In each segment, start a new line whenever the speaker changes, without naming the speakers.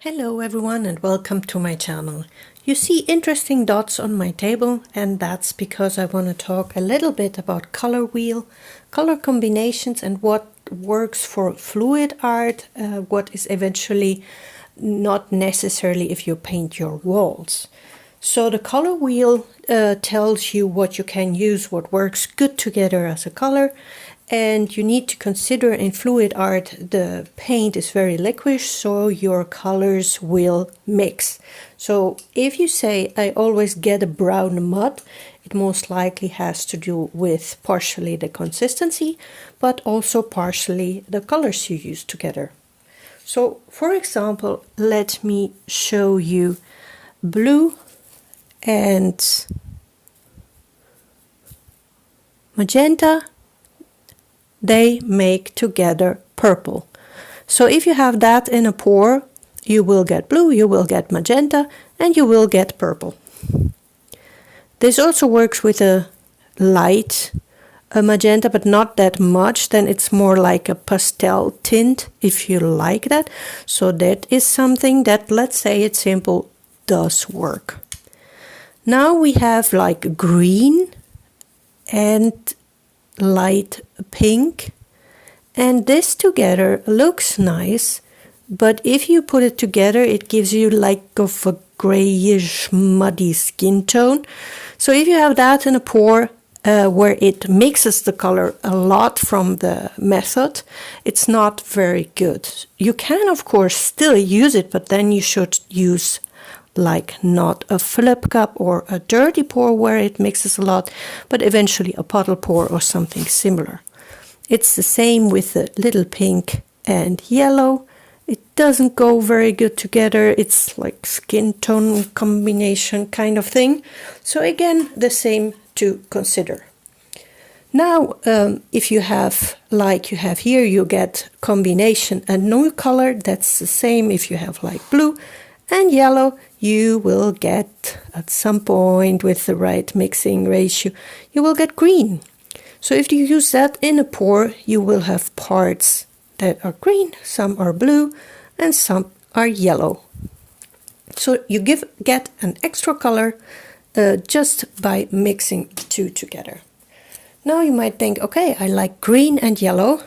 Hello everyone and welcome to my channel. You see interesting dots on my table, and that's because I want to talk a little bit about color wheel, color combinations, and what works for FluidArt, what is eventually not necessarily if you paint your walls. So the color wheel tells you what you can use, what works good together as a color. And you need to consider in FluidArt the paint is very liquidy, so your colors will mix. So if you say I always get a brown mud, it most likely has to do with partially the consistency, but also partially the colors you use together. So for example, let me show you blue and magenta. They make together purple. So if you have that in a pour, you will get blue, you will get magenta, and you will get purple. This also works with a light magenta, but not that much. Then it's more like a pastel tint if you like that. So that is something that, let's say it's simple, does work. Now we have like green and light pink, and this together looks nice, but if you put it together it gives you like of a grayish muddy skin tone. So if you have that in a pour where it mixes the color a lot from the method, it's not very good. You can of course still use it, but then you should use like not a flip cup or a dirty pour where it mixes a lot, but eventually a puddle pour or something similar. It's the same with the little pink and yellow. It doesn't go very good together. It's like skin tone combination kind of thing. So again, the same to consider. Now, if you have, like you have here, you get combination and no color. That's the same if you have like blue and yellow. You will get at some point with the right mixing ratio, you will get green. So if you use that in a pour, you will have parts that are green, some are blue, and some are yellow. So you get an extra color just by mixing the two together. Now you might think, okay, I like green and yellow,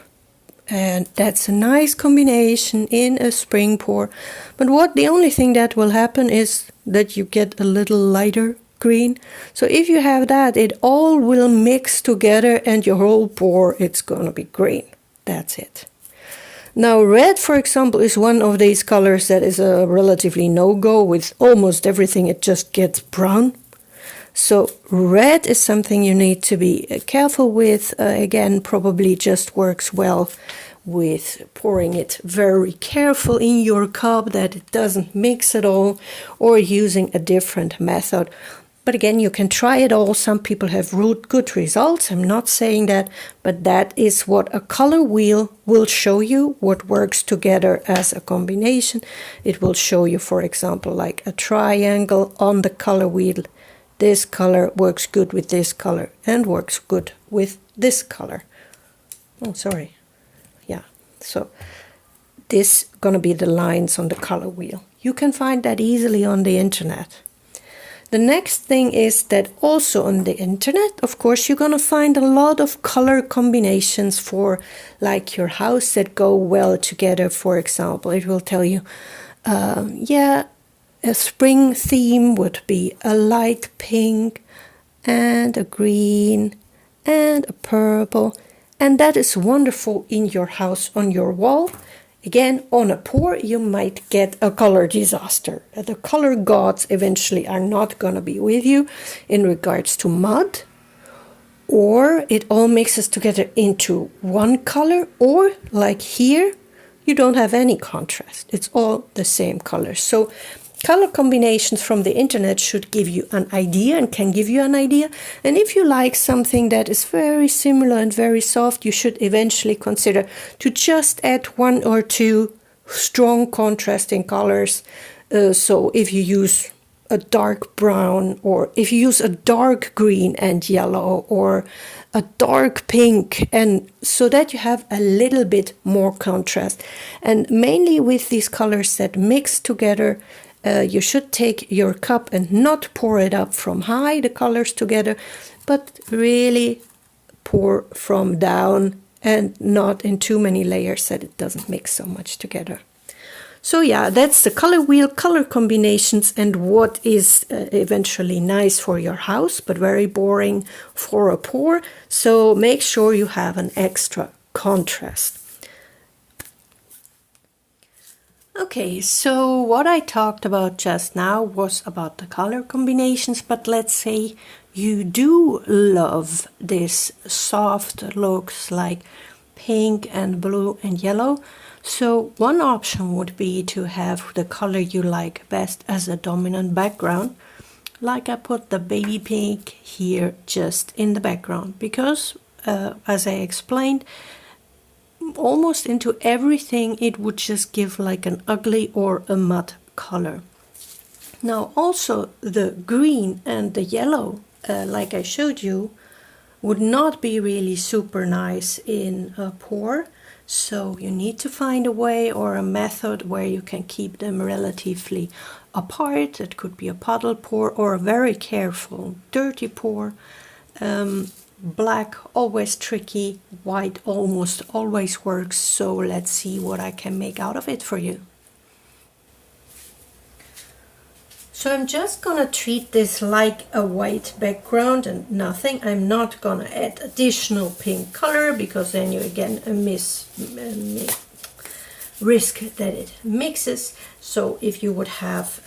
and that's a nice combination in a spring pour. But the only thing that will happen is that you get a little lighter green. So if you have that, it all will mix together and your whole pour, it's gonna be green. That's it. Now red, for example, is one of these colors that is a relatively no-go. With almost everything it just gets brown. So red is something you need to be careful with. Again, probably just works well with pouring it very careful in your cup that it doesn't mix at all, or using a different method. But again, you can try it all. Some people have good results. I'm not saying that, but that is what a color wheel will show you, what works together as a combination. It will show you, for example, like a triangle on the color wheel. This color works good with this color and works good with this color. Oh, sorry. Yeah, so this gonna be the lines on the color wheel. You can find that easily on the internet. The next thing is that also on the internet, of course, you're gonna find a lot of color combinations for like your house that go well together. For example, it will tell you, a spring theme would be a light pink and a green and a purple, and that is wonderful in your house on your wall. Again, on a pour you might get a color disaster. The color gods eventually are not gonna be with you in regards to mud, or it all mixes together into one color, or like here you don't have any contrast. It's all the same color. So color combinations from the internet should give you an idea and can give you an idea. And if you like something that is very similar and very soft, you should eventually consider to just add one or two strong contrasting colors. So if you use a dark brown, or if you use a dark green and yellow, or a dark pink, and so that you have a little bit more contrast. And mainly with these colors that mix together, you should take your cup and not pour it up from high, the colors together, but really pour from down and not in too many layers that it doesn't mix so much together. So yeah, that's the color wheel, color combinations, and what is eventually nice for your house, but very boring for a pour. So make sure you have an extra contrast. Okay, so what I talked about just now was about the color combinations, but let's say you do love this soft looks like pink and blue and yellow. So one option would be to have the color you like best as a dominant background. Like I put the baby pink here just in the background because, as I explained, almost into everything it would just give like an ugly or a matte color. Now also the green and the yellow, like I showed you, would not be really super nice in a pour. So you need to find a way or a method where you can keep them relatively apart. It could be a puddle pour or a very careful dirty pour. Black always tricky, white almost always works, so let's see what I can make out of it for you. So I'm just gonna treat this like a white background and nothing. I'm not gonna add additional pink color because then you again risk that it mixes. So if you would have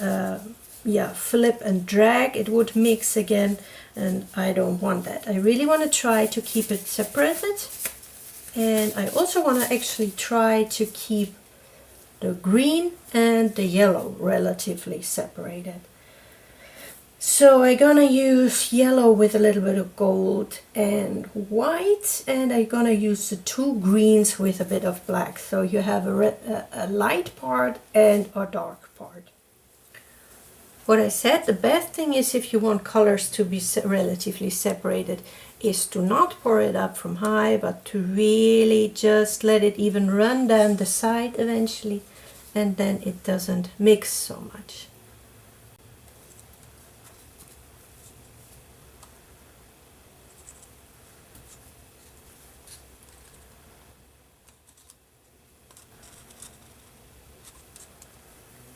flip and drag, it would mix again, and I don't want that. I really want to try to keep it separated, and I also want to actually try to keep the green and the yellow relatively separated. So I'm gonna use yellow with a little bit of gold and white, and I'm gonna use the two greens with a bit of black. So you have a light part and a dark part. What I said, the best thing is if you want colors to be relatively separated is to not pour it up from high, but to really just let it even run down the side eventually, and then it doesn't mix so much.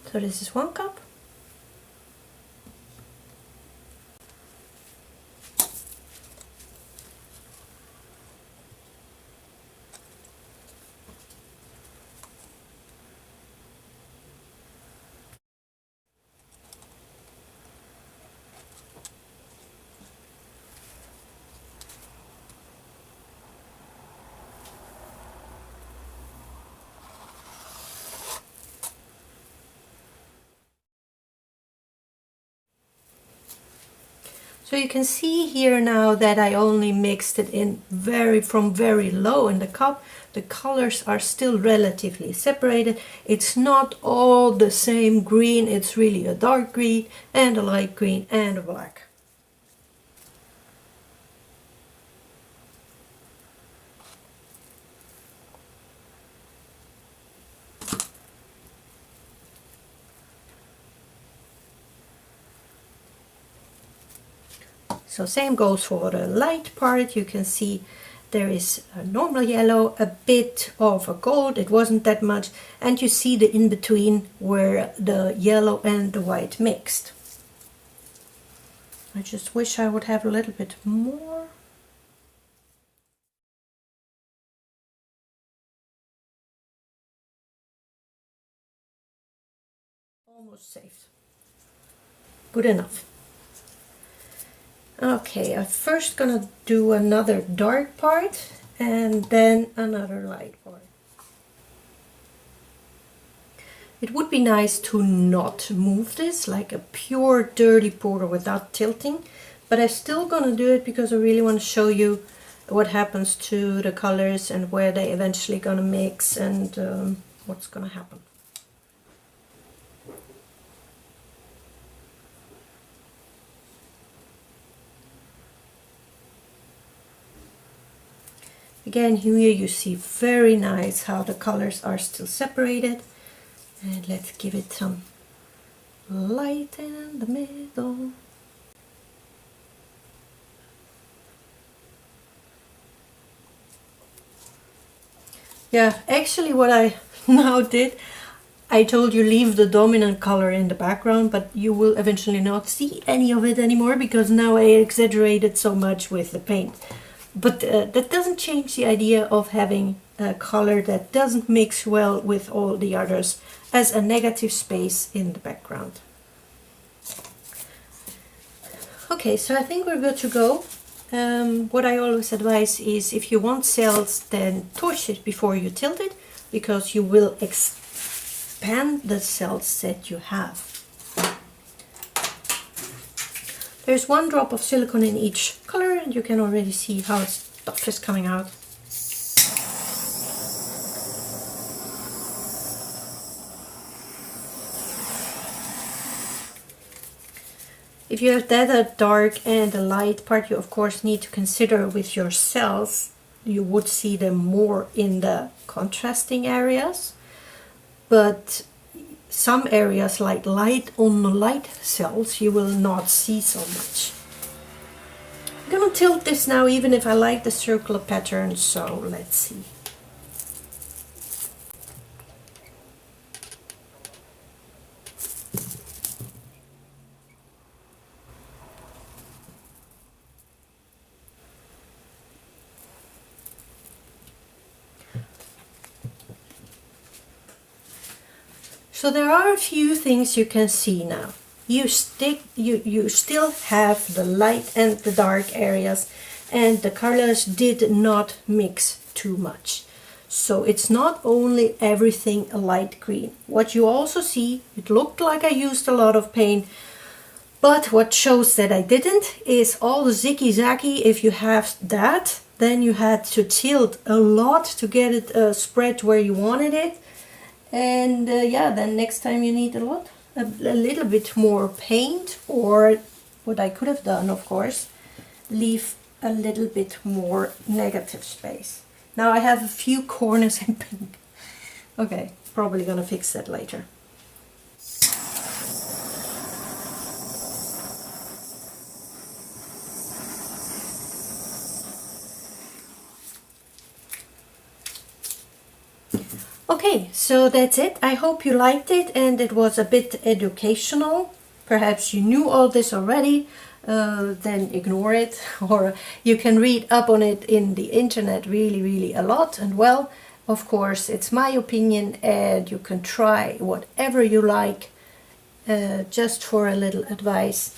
So this is 1 cup. So you can see here now that I only mixed it in from very low in the cup. The colors are still relatively separated. It's not all the same green, it's really a dark green and a light green and a black. So same goes for the light part. You can see there is a normal yellow, a bit of a gold, it wasn't that much, and you see the in-between where the yellow and the white mixed. I just wish I would have a little bit more. Almost safe. Good enough. Okay, I'm first gonna do another dark part and then another light part. It would be nice to not move this like a pure dirty powder without tilting, but I'm still gonna do it because I really want to show you what happens to the colors and where they eventually gonna mix and what's gonna happen. Again, here you see very nice how the colors are still separated. And let's give it some light in the middle. Yeah, actually what I now did, I told you leave the dominant color in the background, but you will eventually not see any of it anymore because now I exaggerated so much with the paint. But that doesn't change the idea of having a color that doesn't mix well with all the others as a negative space in the background. Okay, so I think we're good to go. What I always advise is if you want cells, then torch it before you tilt it, because you will expand the cells that you have. There's 1 drop of silicone in each color, and you can already see how stuff is coming out. If you have that a dark and a light part, you of course need to consider with your cells. You would see them more in the contrasting areas, but some areas like light on the light cells you will not see so much. I'm gonna tilt this now, even if I like the circular pattern, so let's see. So there are a few things you can see now. You still have the light and the dark areas, and the colors did not mix too much. So it's not only everything a light green. What you also see, it looked like I used a lot of paint, but what shows that I didn't is all the ziggy-zaggy. If you have that, then you had to tilt a lot to get it spread where you wanted it. And yeah, then next time you need a little bit more paint, or what I could have done, of course, leave a little bit more negative space. Now I have a few corners in pink. Okay, probably gonna fix that later. Okay, so that's it. I hope you liked it and it was a bit educational. Perhaps you knew all this already, then ignore it, or you can read up on it in the internet really a lot. And well, of course, it's my opinion and you can try whatever you like, just for a little advice.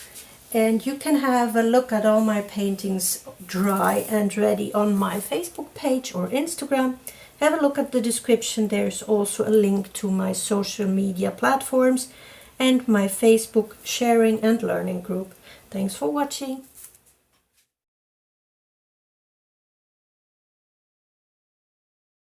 And you can have a look at all my paintings dry and ready on my Facebook page or Instagram. Have a look at the description. There's also a link to my social media platforms and my Facebook sharing and learning group. Thanks for watching.